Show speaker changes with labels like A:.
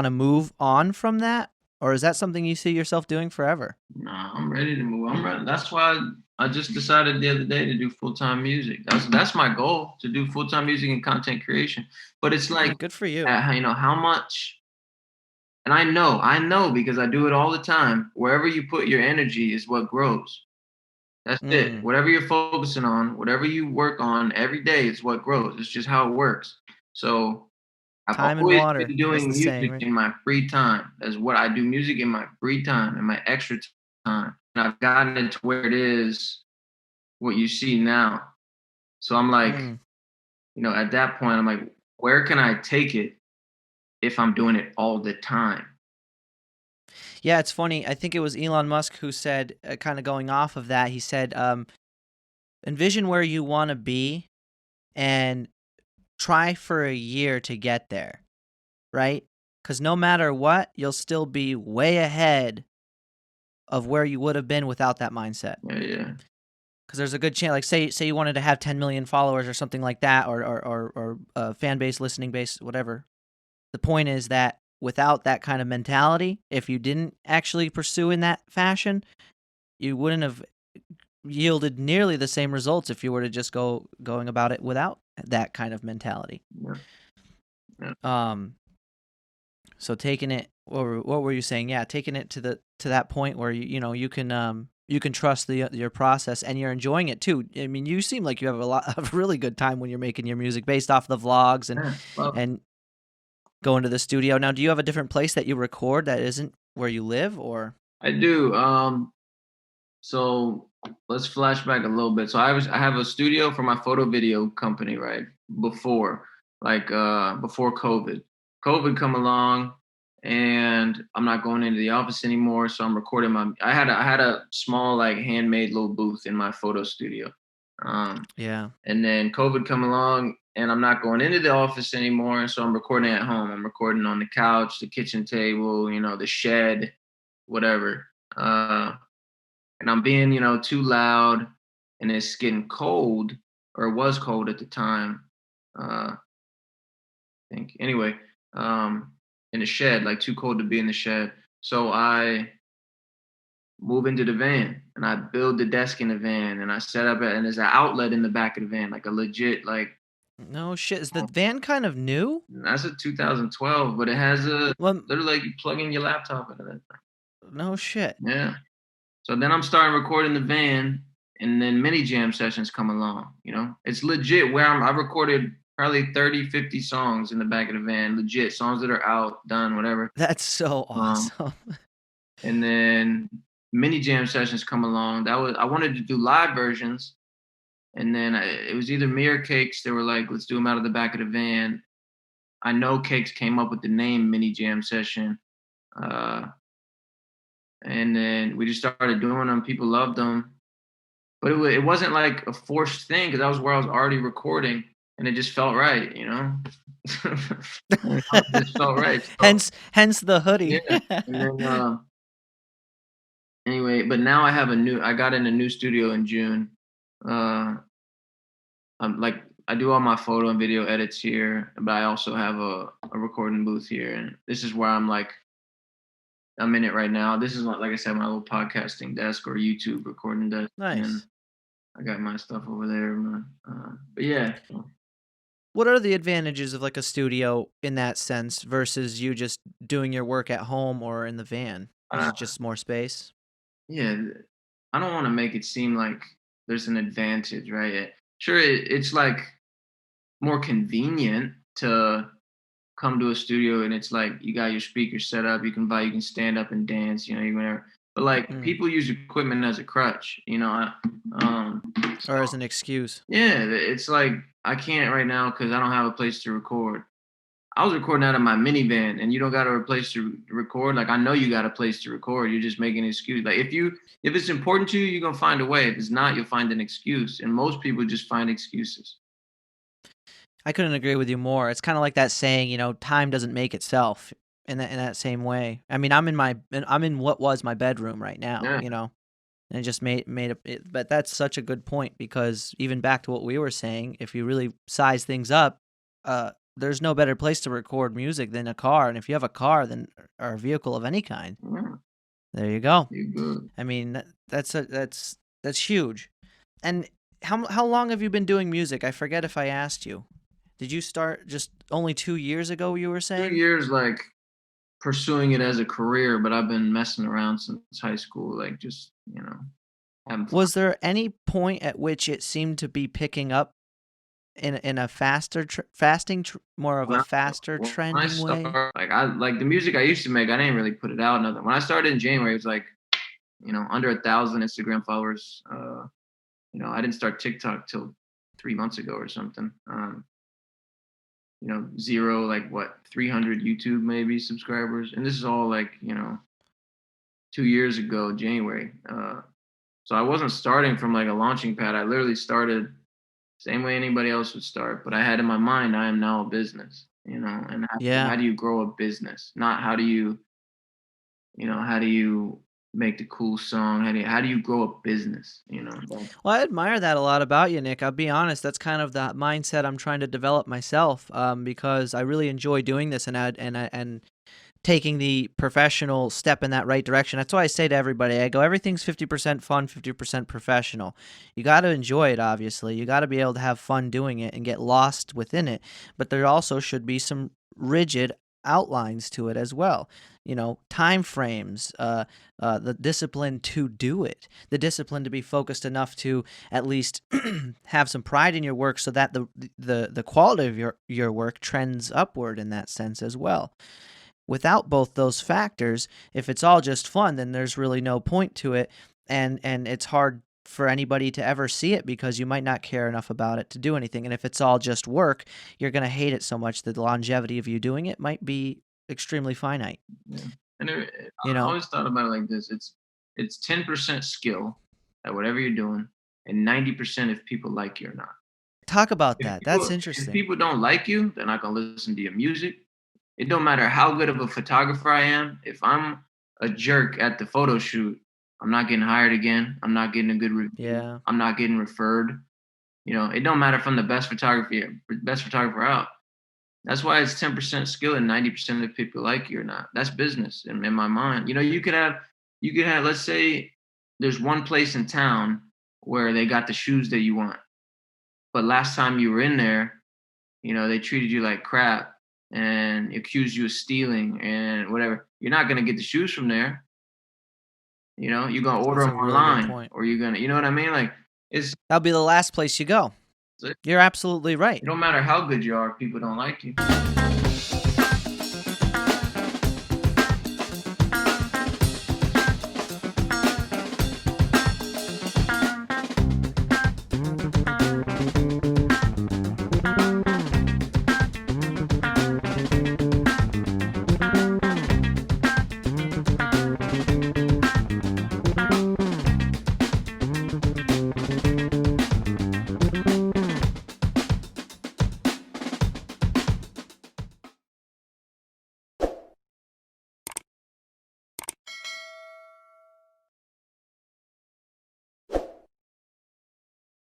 A: want to move on from that, or is that something you see yourself doing forever?
B: Nah, I'm ready to move. I'm ready. That's why I just decided the other day to do full time music. That's my goal, to do full time music and content creation. But it's
A: Yeah,
B: like,
A: good for you.
B: how much. And I know because I do it all the time. Wherever you put your energy is what grows. That's it.
A: Mm.
B: Whatever you're focusing on, whatever you work on every day is what grows. It's just how it works. So I've
A: Time and
B: always
A: water.
B: been
A: That's
B: doing
A: the saying,
B: music
A: right?
B: in my free time. That's what I do, music in my free time, in my extra time. And I've gotten it to where it is what you see now. So I'm like,
A: Mm.
B: at that point, I'm like, where can I take it if I'm doing it all the time?
A: Yeah, it's funny. I think it was Elon Musk who said, kind of going off of that, he said, envision where you want to be and try for a year to get there, right? Because no matter what, you'll still be way ahead of where you would have been without that mindset.
B: Yeah, yeah.
A: Because there's a good chance, like say you wanted to have 10 million followers or something like that, or fan base, listening base, whatever. The point is that without that kind of mentality, if you didn't actually pursue in that fashion, you wouldn't have yielded nearly the same results if you were to just going about it without that kind of mentality.
B: Yeah, yeah.
A: Um, so taking it, what were you saying? Yeah, taking it to that point where you can trust your process and you're enjoying it too. I mean, you seem like you have a lot of really good time when you're making your music based off the vlogs
B: Yeah. Well,
A: and going to the studio. Now, do you have a different place that you record that isn't where you live, or?
B: I do. So let's flash back a little bit. So I have a studio for my photo video company, right? Before, before COVID. COVID come along and I'm not going into the office anymore. So I'm recording I had a small like handmade little booth in my photo studio. Um
A: Yeah.
B: and then COVID come along and I'm not going into the office anymore. So I'm recording at home. I'm recording on the couch, the kitchen table, the shed, whatever. And I'm being, too loud and it's getting cold, or it was cold at the time. I think. Anyway, in the shed, like too cold to be in the shed. So I move into the van and I build the desk in the van and I set up it and there's an outlet in the back of the van, like a legit like
A: No shit. Is the van kind of new?
B: that's a 2012, but it has a
A: Well,
B: literally like you plug in your laptop into that.
A: no shit.
B: Yeah. So then I'm starting recording the van, and then mini jam sessions come along. It's legit where I recorded probably 30, 50 songs in the back of the van, legit songs that are out, done, whatever.
A: That's so
B: Um,
A: awesome.
B: and then mini jam sessions come along. I wanted to do live versions, and then it was either me or Cakes. They were like, let's do them out of the back of the van. I know Cakes came up with the name mini jam session. Uh, and then we just started doing them. People loved them. But it wasn't like a forced thing because that was where I was already recording, and it just felt right. It just felt right. So
A: hence the
B: yeah,
A: hoodie.
B: and then anyway, but now I got in a new studio in June. Uh, I'm like I do all my photo and video edits here, but I also have a recording booth here, and this is where I'm in it right now. This is like I said, my little podcasting desk or YouTube recording desk, and
A: Nice.
B: I got my stuff over there. But yeah.
A: What are the advantages of like a studio in that sense versus you just doing your work at home or in the van? Is
B: Uh,
A: it just more space?
B: yeah, I don't want to make it seem like there's an advantage, right? Sure, it's like more convenient to come to a studio and it's like you got your speakers set up, you can stand up and dance, you whatever. But like
A: Mm.
B: people use equipment as a crutch. So
A: Or as an excuse?
B: yeah, it's like I can't right now because I don't have a place to record. I was recording out of my minivan, and you don't got a place to record. Like I know you got a place to record. You're just making an excuse. Like if it's important to you, you're gonna find a way. If it's not, you'll find an excuse. And most people just find excuses.
A: I couldn't agree with you more. It's kind of like that saying, time doesn't make itself in that same way. I mean, I'm in what was my bedroom right now,
B: Yeah,
A: and it just made it, but that's such a good point because even back to what we were saying, if you really size things up, there's no better place to record music than a car, and if you have a car, then or a vehicle of any kind,
B: Yeah,
A: there you go.
B: you're good.
A: I mean, that's huge. And how long have you been doing music? I forget if I asked you. Did you start just only 2 years ago? You were
B: 2
A: saying.
B: years, like, pursuing it as a career, but I've been messing around since high school, like, just, having fun.
A: Was there any point at which it seemed to be picking up in a more of a
B: When I
A: faster
B: when I
A: trending way?
B: start like the music I used to make, I didn't really put it out nothing. When I started in January, it was like, under 1,000 Instagram followers. I didn't start TikTok till 3 months ago or something. Zero, like what, 300 YouTube maybe subscribers, and this is all like 2 years ago, January. So I wasn't starting from like a launching pad. I literally started same way anybody else would start, but I had in my mind I am now a business, and how
A: Yeah.
B: do you grow a business? Not how do you make the cool song? How do you grow a business?
A: Well, I admire that a lot about you, Nick. I'll be honest, that's kind of the mindset I'm trying to develop myself, because I really enjoy doing this and taking the professional step in that right direction. That's why I say to everybody, I go, everything's 50% fun, 50% professional. You got to enjoy it, obviously. You got to be able to have fun doing it and get lost within it. But there also should be some rigid outlines to it as well. Time frames, the discipline to do it, the discipline to be focused enough to at least have some pride in your work, so that the quality of your work trends upward in that sense as well. Without both those factors, if it's all just fun, then there's really no point to it, and it's hard for anybody to ever see it because you might not care enough about it to do anything. And if it's all just work, you're going to hate it so much that the longevity of you doing it might be extremely finite,
B: Yeah. And
A: you
B: I
A: know?
B: always thought about it like this: it's 10% skill at whatever you're doing, and 90% if people like you or not.
A: Talk about
B: If
A: that. That's
B: if
A: interesting.
B: people don't like you, they're not gonna listen to your music. It don't matter how good of a photographer I am. If I'm a jerk at the photo shoot, I'm not getting hired again. I'm not getting a good review.
A: Yeah.
B: I'm not getting referred. It don't matter if I'm the best photographer out. That's why it's 10% skill and 90% of people like you or not. That's business in my mind. You could have, let's say there's one place in town where they got the shoes that you want. But last time you were in there, they treated you like crap and accused you of stealing and whatever. You're not gonna get the shoes from there. You're gonna order
A: That's a
B: them
A: really good
B: online,
A: point.
B: or you're gonna, you know what I mean? Like it's
A: That'll be the last place you go.
B: it
A: You're absolutely right.
B: don't matter how good you are, if people don't like you.